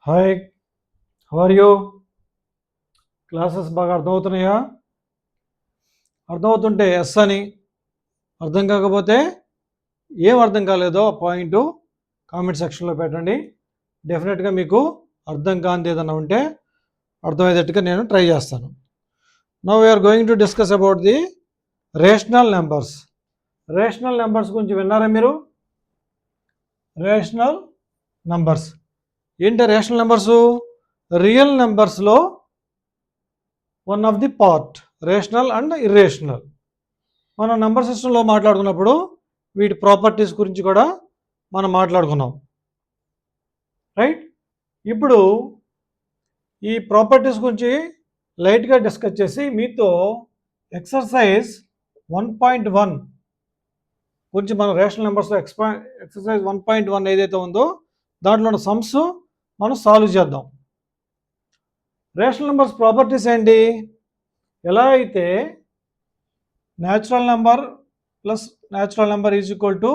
Hi, how are you? Classes బాగా అర్థమవుతున్నాయా? అర్థమవుతుంటే yes అని, అర్థం కాకపోతే ఏం అర్థం కాలేదో ఆ పాయింట్ కామెంట్ సెక్షన్లో పెట్టండి. డెఫినెట్గా మీకు అర్థం కానిది ఏదైనా ఉంటే అర్థమయ్యేటట్టుగా నేను ట్రై చేస్తాను. Now we are going to discuss about the rational numbers. Rational numbers గురించి విన్నారా మీరు? రేషనల్ నెంబర్స్ ఏంటి? రేషనల్ నెంబర్సు రియల్ నెంబర్స్లో one of the part, rational and irrational. మనం నెంబర్ సిస్టంలో మాట్లాడుకున్నప్పుడు వీటి ప్రాపర్టీస్ గురించి కూడా మనం మాట్లాడుకున్నాం, రైట్? ఇప్పుడు ఈ ప్రాపర్టీస్ గురించి లైట్గా డిస్కస్ చేసి మీతో ఎక్సర్సైజ్ 1.1 గురించి మనం రేషనల్ నెంబర్స్లో ఎక్సర్సైజ్ 1.1 ఏదైతే ఉందో దాంట్లో ఉన్న సమ్స్ మనం సాల్వ్ చేద్దాం. రేషనల్ నెంబర్స్ ప్రాపర్టీస్ ఏంటి? ఎలా అయితే natural number plus natural number is equal to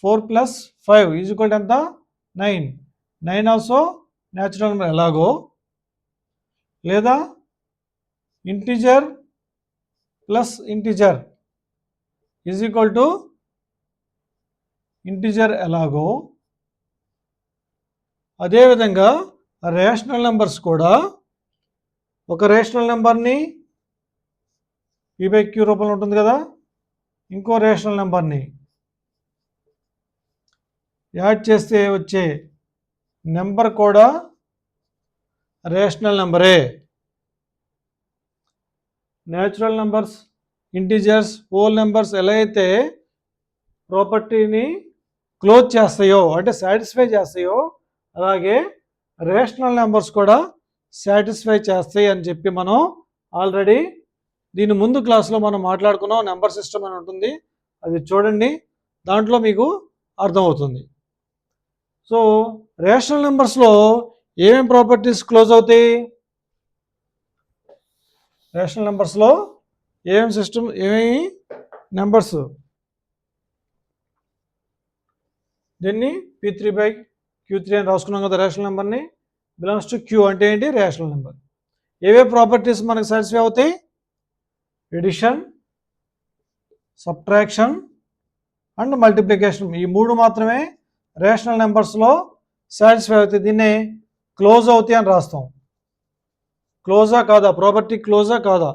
4 + 5 is equal to ఎంత? 9. 9 ఆల్సో న్యాచురల్ నెంబర్ ఎలాగో, లేదా integer plus integer is equal to integer ఎలాగో, అదేవిధంగా రేషనల్ నెంబర్స్ కూడా ఒక రేషనల్ నెంబర్ని p/q రూపంలో ఉంటుంది కదా, ఇంకో రేషనల్ నెంబర్ని యాడ్ చేస్తే వచ్చే నెంబర్ కూడా రేషనల్ నెంబరే. Natural numbers, integers, whole numbers ఎలా అయితే ప్రాపర్టీని క్లోజ్ చేస్తాయో అంటే సాటిస్ఫై చేస్తాయో, అలాగే రేషనల్ నెంబర్స్ కూడా సాటిస్ఫై చేస్తాయి అని చెప్పి మనం ఆల్రెడీ దీని ముందు క్లాస్లో మనం మాట్లాడుకున్నాం. నెంబర్ సిస్టమ్ అని ఉంటుంది, అది చూడండి, దాంట్లో మీకు అర్థమవుతుంది. సో రేషనల్ నెంబర్స్లో ఏమేమి ప్రాపర్టీస్ క్లోజ్ అవుతాయి? రేషనల్ నెంబర్స్లో ఏమేమి నెంబర్స్, దీన్ని p3/q3 అని రాసుకున్నాం కదా. రేషనల్ నెంబర్ని బిలాంగ్స్ టు q అంటే ఏంటి? Rational number. ఏవే ప్రాపర్టీస్ మనకు సాటిస్ఫై అవుతాయి? Addition, subtraction and multiplication. ఈ మూడు మాత్రమే రేషనల్ నెంబర్స్లో సాటిస్ఫై అవుతాయి. దీన్నే క్లోజ్ అవుతాయి అని రాస్తాం. క్లోజా కాదా? ప్రాపర్టీ క్లోజా కాదా?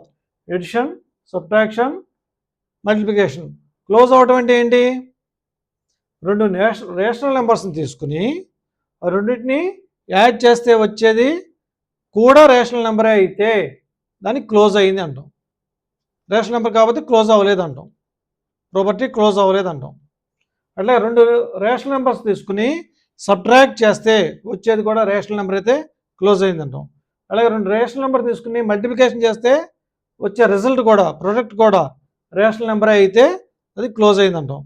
Edition, subtraction, multiplication. క్లోజ్ అవటం అంటే ఏంటి? రెండు రేషనల్ నెంబర్స్ని తీసుకుని ఆ రెండింటిని యాడ్ చేస్తే వచ్చేది కూడా రేషనల్ నెంబరే అయితే దాన్ని క్లోజ్ అయింది అంటాం. రేషనల్ నెంబర్ కాబట్టి క్లోజ్ అవ్వలేదు అంటాం, ప్రాపర్టీ క్లోజ్ అవ్వలేదు అంటాం. అట్లా రెండు రేషనల్ నెంబర్స్ తీసుకుని సబ్ట్రాక్ట్ చేస్తే వచ్చేది కూడా రేషనల్ నెంబర్ అయితే క్లోజ్ అయింది అంటాం. అలాగే రెండు రేషనల్ నెంబర్ తీసుకుని మల్టిప్లికేషన్ చేస్తే వచ్చే రిజల్ట్ కూడా, ప్రొడక్ట్ కూడా రేషనల్ నెంబరే అయితే అది క్లోజ్ అయింది అంటాం.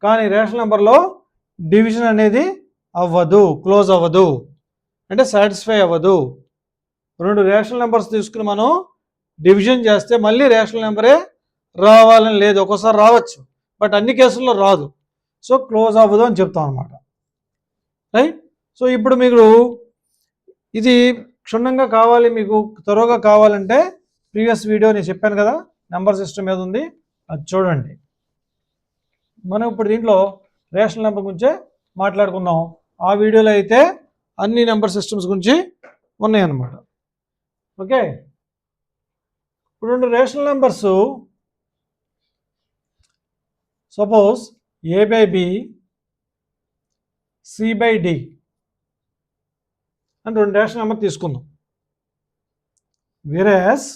కానీ రేషనల్ నెంబర్లో డివిజన్ అనేది అవ్వదు, క్లోజ్ అవ్వదు, అంటే సాటిస్ఫై అవ్వదు. రెండు రేషనల్ నెంబర్స్ తీసుకుని మనం డివిజన్ చేస్తే మళ్ళీ రేషనల్ నెంబరే రావాలని లేదు, ఒక్కోసారి రావచ్చు, బట్ అన్ని కేసుల్లో రాదు. సో క్లోజ్ అవ్వదు అని చెప్తాం అనమాట, రైట్? సో ఇప్పుడు మీరు ఇది క్షుణ్ణంగా కావాలి, మీకు త్వరగా కావాలంటే ప్రీవియస్ వీడియో నేను చెప్పాను కదా నెంబర్ సిస్టమ్ ఏది ఉంది అది చూడండి. మనం ఇప్పుడు దీంట్లో రేషనల్ నెంబర్ గురించే మాట్లాడుకున్నాం. ఆ వీడియోలో అయితే అన్ని నెంబర్ సిస్టమ్స్ గురించి ఉన్నాయన్నమాట. ఓకే, ఇప్పుడు రెండు rational numbers, suppose a/b, c/d అని రెండు రేషనల్ నెంబర్ తీసుకుందాం. వేరస్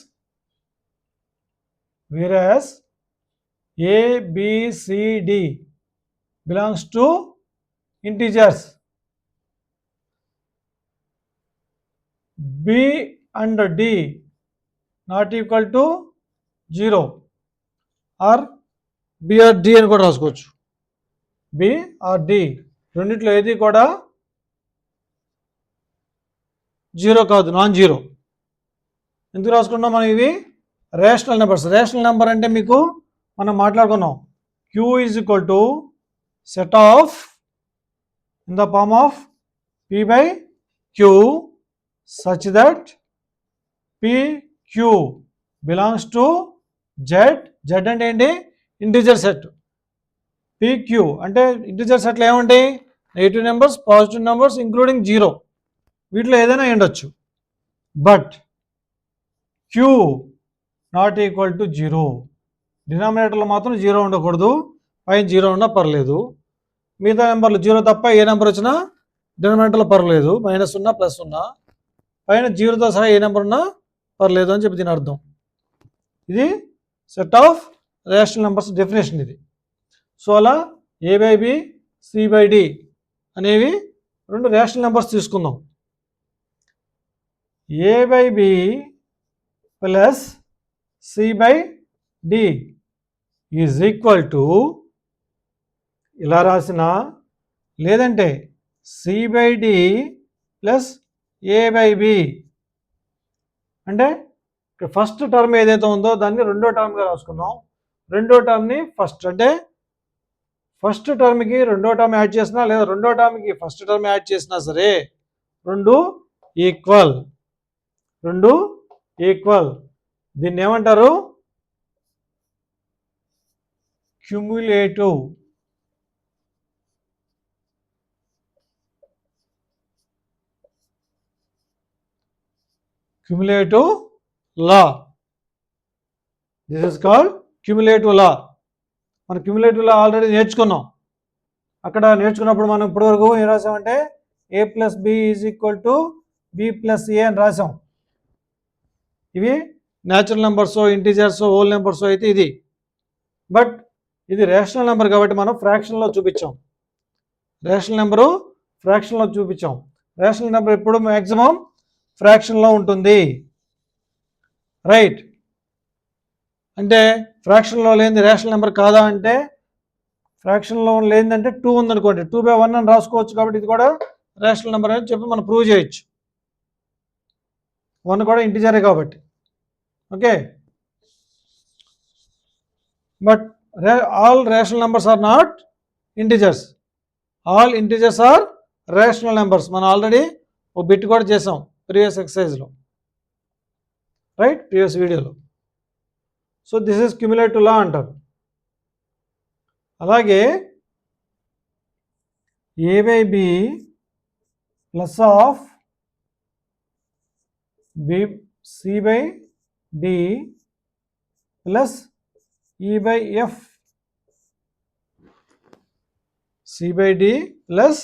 a, b, c, d belongs to integers. b and d not equal to 0 or b or d అని కూడా రాసుకోవచ్చు. b or d రెండిట్లో ఏది కూడా 0 కాదు, నాన్ జీరో. ఎందుకు రాసుకున్నాం మనం? ఇవి రేషనల్ నెంబర్స్. రేషనల్ నెంబర్ అంటే మీకు మనం మాట్లాడుకున్నాం, q is equal to set of in the form of p/q Q such that PQ belongs to Z. Z అంటే ఏంటి? Integer set. PQ అంటే ఇంటిజర్ సెట్లు ఏముంటాయి? Negative numbers, positive numbers including 0. వీటిలో ఏదైనా ఉండొచ్చు. But Q not equal to 0. డినామినేటర్లో మాత్రం 0 ఉండకూడదు. పైన 0 ఉన్నా పర్లేదు. మిగతా నెంబర్లు 0 తప్ప ఏ నెంబర్ వచ్చినా డినామినేటర్లో పర్లేదు. మైనస్ ఉన్నా ప్లస్ ఉన్నా పైన 0తో సహా ఏ నెంబర్ ఉన్నా పర్లేదు అని చెప్పి దీని అర్థం. ఇది set of rational numbers definition ఇది. సో అలా A/B, C/D అనేవి రెండు రేషనల్ నెంబర్స్ తీసుకుందాం. A/B plus C/D is equal to ఇలా రాసిన, లేదంటే C/D ప్లస్ A/B అంటే ఫస్ట్ టర్మ్ ఏదైతే ఉందో దాన్ని రెండో టర్మ్గా రాసుకున్నాం. రెండో టర్మ్ని ఫస్ట్, అంటే ఫస్ట్ టర్మ్కి రెండో టర్మ్ యాడ్ చేసినా లేదా రెండో టర్మ్కి ఫస్ట్ టర్మ్ యాడ్ చేసినా సరే రెండు ఈక్వల్. దీన్ని ఏమంటారు? Cumulative. Cumulative law. This is called cumulative law. మనం క్యుములేటివ్ లా ఆల్రెడీ నేర్చుకున్నాం. అక్కడ నేర్చుకున్నప్పుడు మనం ఇప్పటివరకు ఏం రాసామంటే A+B is equal to B+A అని రాసాం. ఇవి natural numbers, integers, whole numbers అయితే ఇది. బట్ ఇది రేషనల్ నెంబర్ కాబట్టి మనం ఫ్రాక్షన్లో చూపించాం. రేషనల్ నెంబర్ ఎప్పుడు మ్యాక్సిమం ఫ్రాక్షన్లో ఉంటుంది. రైట్. అంటే ఫ్రాక్షన్లో లేనిది రేషనల్ నెంబర్ కాదా అంటే, ఫ్రాక్షన్లో లేనిదంటే 2 ఉందనుకోండి, 2/1 అని రాసుకోవచ్చు. కాబట్టి ఇది కూడా రేషనల్ నెంబర్ అని చెప్పి మనం ప్రూవ్ చేయొచ్చు. 1 కూడా ఇంటిజరే కాబట్టి. Okay. But all rational numbers are not integers. All integers are rational numbers. మనం ఆల్రెడీ ఒక బిట్ కూడా చేసాం ప్రీవియస్ ఎక్సర్సైజ్లో, రైట్, ప్రీవియస్ వీడియోలో. So this is cumulative law అంటారు. అలాగే A/B plus of C/D plus E/F. C/D plus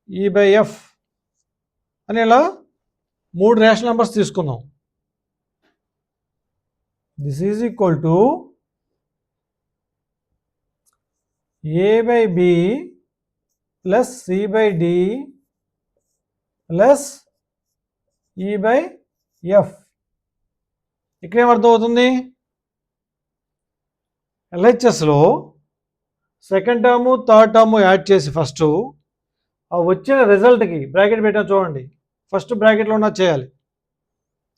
E/F అని ఇలా 3 రేషనల్ నెంబర్స్ తీసుకుందాం. This is equal to A/B plus C/D plus E/F. ఇక్కడేం అర్థం అవుతుంది? LHSలో second term, third term add చేసి ఫస్ట్ ఆ వచ్చిన రిజల్ట్కి బ్రాకెట్ పెట్టాం చూడండి. ఫస్ట్ బ్రాకెట్లో ఉన్న చేయాలి.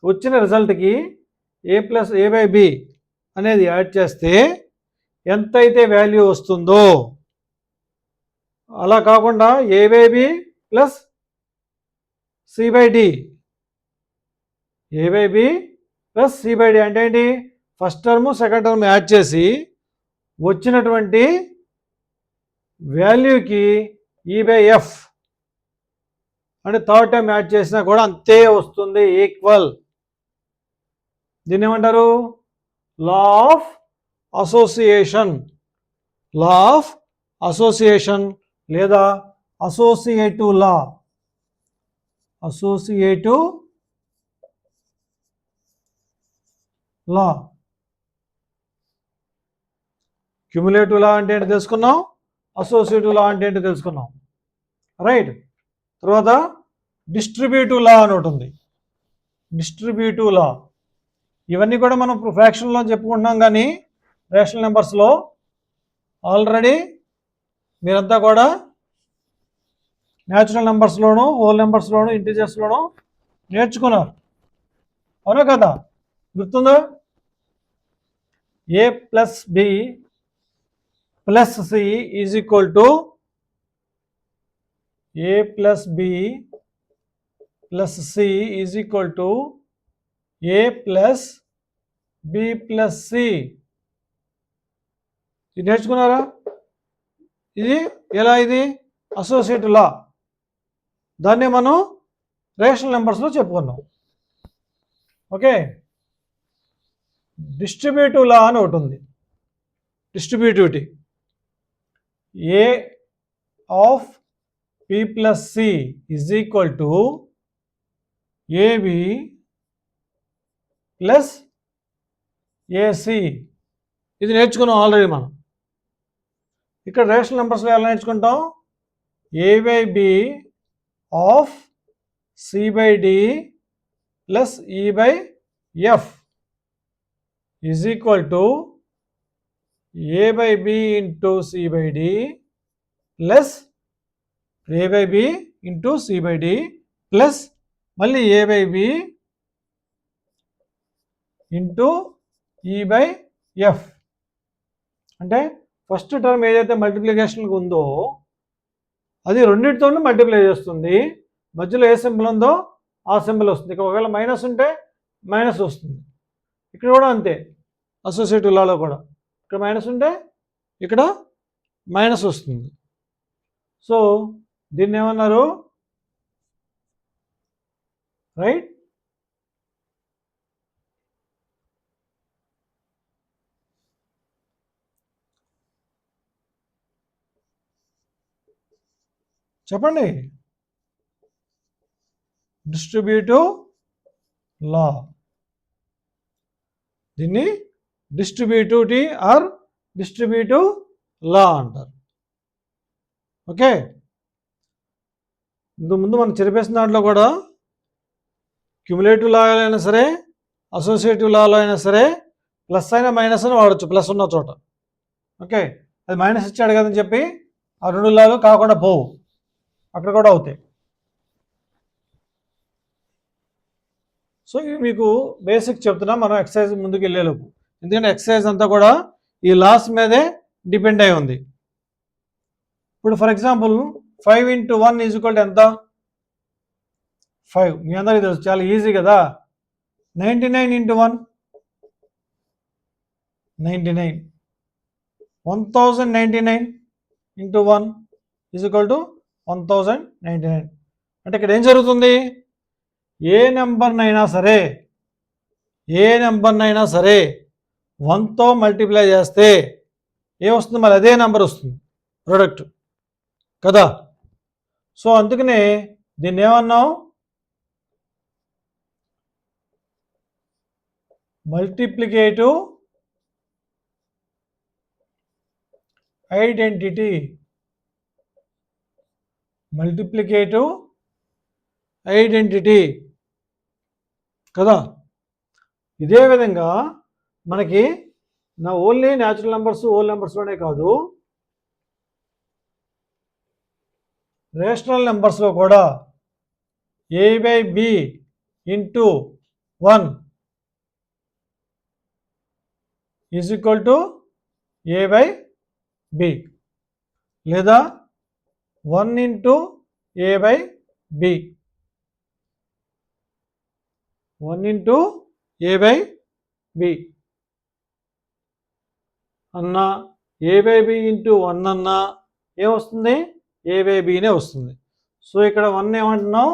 వచ్చిన రిజల్ట్కి A/B అనేది యాడ్ చేస్తే ఎంతైతే వాల్యూ వస్తుందో, అలా కాకుండా A/B plus C/D. A/B plus C/D అంటే ఏంటి? First term, second term add చేసి వచ్చినటువంటి వాల్యూకి E/F అంటే థర్డ్ టర్మ్ యాడ్ చేసినా కూడా అంతే వస్తుంది, ఈక్వల్. దీన్ని ఏమంటారు? లా ఆఫ్ అసోసియేషన్ లేదా అసోసియేటివ్ లా. క్యుములేటివ్ లా అంటే ఏంటి తెలుసుకున్నాం, అసోసియేటివ్ లా అంటే ఏంటి తెలుసుకున్నాం, రైట్. తర్వాత డిస్ట్రిబ్యూటివ్ లా అని ఉంటుంది. డిస్ట్రిబ్యూటివ్ లా ఇవన్నీ కూడా మనం ఫ్రాక్షన్లో చెప్పుకుంటున్నాం, కానీ రేషనల్ నెంబర్స్లో ఆల్రెడీ మీరంతా కూడా న్యాచురల్ నెంబర్స్లోను, హోల్ నెంబర్స్లోను, ఇంటీజర్స్లోను నేర్చుకున్నారు, అవునా కదా? గుర్తుందా? A+B plus C is equal to A+B plus C is equal to A plus B plus C. ఇది నేర్చుకున్నారా? ఇది ఎలా? ఇది అసోసియేటివ్ లా. దాన్ని మనం రేషనల్ నెంబర్స్లో చెప్పుకున్నాం. ఓకే, డిస్ట్రిబ్యూటివ్ లా అని ఒకటి ఉంది. Distributivity a of p plus C is equal to a b plus a c. ఇది నేర్చుకున్నాం ఆల్రెడీ మనం. ఇక్కడ రేషనల్ నెంబర్స్లో ఎలా నేర్చుకుంటాం? A by b of c by d plus e by f is equal to a by b into c by d plus a by b into c by d plus మళ్ళీ a by b into e by f. అంటే first term ఏదైతే మల్టిప్లికేషన్కి ఉందో అది రెండింటితోనూ multiply చేస్తుంది. మధ్యలో ఏ symbol ఉందో ఆ సింబల్ వస్తుంది. ఇక్కడ ఒకవేళ మైనస్ ఉంటే మైనస్ వస్తుంది. ఇక్కడ కూడా అంతే, అసోసియేటివ్ లాలో కూడా ఇక్కడ మైనస్ ఉంటే ఇక్కడ మైనస్ వస్తుంది. సో దీన్ని ఏమన్నారు? రైట్, చెప్పండి. డిస్ట్రిబ్యూటివ్ లా. దీన్ని డిస్ట్రిబ్యూటివిటీ ఆర్ డిస్ట్రిబ్యూటివ్ లా అంటారు. ఓకే, ముందు మనం చెరిపేసిన దాంట్లో కూడా క్యుములేటివ్ లాలో అయినా సరే అసోసియేటివ్ లాలో అయినా సరే ప్లస్ అయినా మైనస్ అయినా వాడచ్చు ప్లస్ ఉన్న చోట. ఓకే, అది మైనస్ ఇచ్చాడు కదని చెప్పి ఆ రెండు లాలు కాకుండా పోవు, అక్కడ కూడా అవుతాయి. సో ఇవి మీకు బేసిక్ చెప్తున్నా మనం ఎక్సర్సైజ్ ముందుకు వెళ్ళేలోపు. ఎందుకంటే ఎక్సర్సైజ్ అంతా కూడా ఈ లాస్ మీదే డిపెండ్ అయి ఉంది. ఇప్పుడు for example 5 × 1 is equal to ఎంత? 5. మీ అందరికీ తెలుసు, చాలా ఈజీ కదా. 99 × 1 99. 1099 × 1 ఈజ్ ఈక్వల్ టు 1099. అంటే ఇక్కడ ఏం జరుగుతుంది? ఏ నెంబర్నైనా సరే 1తో మల్టిప్లై చేస్తే ఏమొస్తుంది? మళ్ళీ అదే నెంబర్ వస్తుంది, ప్రొడక్ట్ కదా. సో అందుకనే దీన్ని ఏమన్నాం? Multiplicative identity. మల్టిప్లికేటివ్ ఐడెంటిటీ కదా. ఇదే విధంగా మనకి ఓన్లీ న్యాచురల్ నెంబర్స్ హోల్ నెంబర్స్లోనే కాదు, రేషనల్ నెంబర్స్లో కూడా a by b into 1 is equal to a by b, లేదా 1 × a by b, 1 × a by b అన్నా ఏ బై బి ఇంటూ 1 అన్నా ఏమొస్తుంది? ఏ బై బినే వస్తుంది. సో ఇక్కడ 1 ఏమంటున్నాం?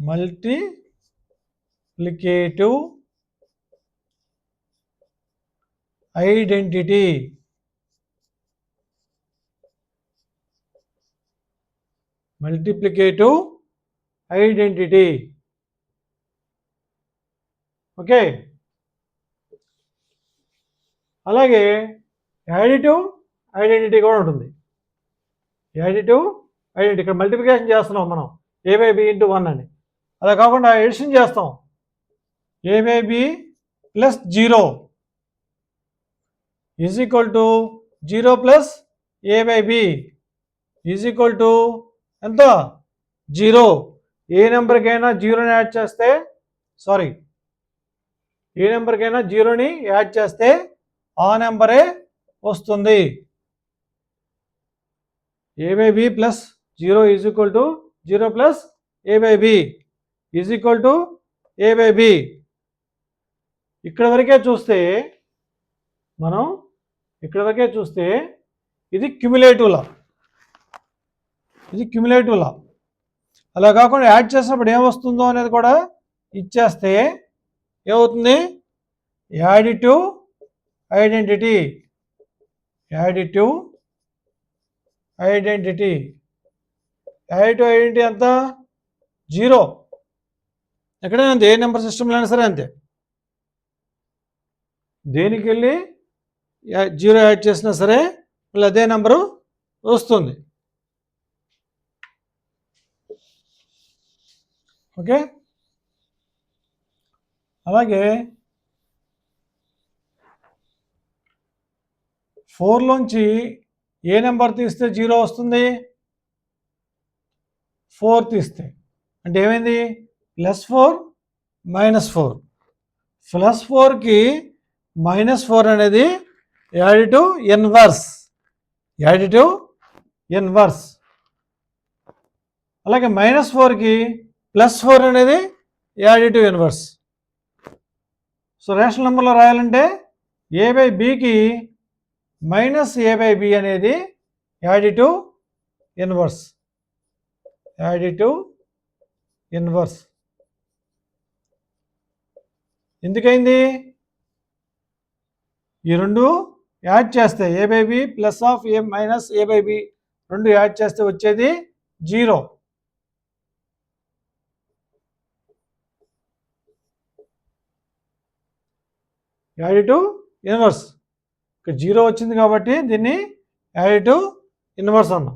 Multiplicative identity. Multiplicative identity. Okay, అలాగే యాడిటివ్ ఐడెంటిటీ కూడా ఉంటుంది. యాడిటివ్ ఐడెంటిటీ, ఇక్కడ మల్టిప్లికేషన్ చేస్తున్నాం మనం ఏ బై బి ఇంటూ 1 అని. అలా కాకుండా ఎడిషన్ చేస్తాం. A by b plus 0 is equal to 0 plus a by b is equal to ఎంత? 0. ఏ నెంబర్కైనా 0ని యాడ్ చేస్తే ఏ నెంబర్కైనా 0ని యాడ్ చేస్తే ఆ నెంబరే వస్తుంది. A by b plus 0 is equal to 0 plus a by b is equal to a by b. ఇక్కడ వరకే చూస్తే ఇది క్యుములేటివ్ లా, అలా కాకుండా యాడ్ చేసినప్పుడు ఏమొస్తుందో అనేది కూడా ఇచ్చేస్తే ఏమవుతుంది, యాడిటివ్ ఐడెంటిటీ ఎంత 0. ఎక్కడైనా అంతే, ఏ నెంబర్ సిస్టంలో అయినా సరే అంతే. దేనికి వెళ్ళి 0 యాడ్ చేసినా సరే మళ్ళీ అదే నెంబరు వస్తుంది. ఓకే, అలాగే 4లోంచి ఏ నెంబర్ తీస్తే 0 వస్తుంది, 4 తీస్తే. అంటే ఏమైంది, +4 -4. +4కి -4 అనేది యాడిటివ్ ఇన్వర్స్. అలాగే -4కి +4 అనేది యాడిటివ్ ఇన్వర్స్. సో రేషనల్ నెంబర్లో రాయాలంటే ఏ బై బికి -a బై బి అనేది యాడిటివ్ ఇన్వర్స్. ఎందుకైంది, ఈ రెండు యాడ్ చేస్తే a by b plus of a minus a by b రెండు యాడ్ చేస్తే వచ్చేది 0. Additive inverse. ఇక్కడ 0 వచ్చింది కాబట్టి దీన్ని యాడిటివ్ ఇన్వర్స్ అన్నాం.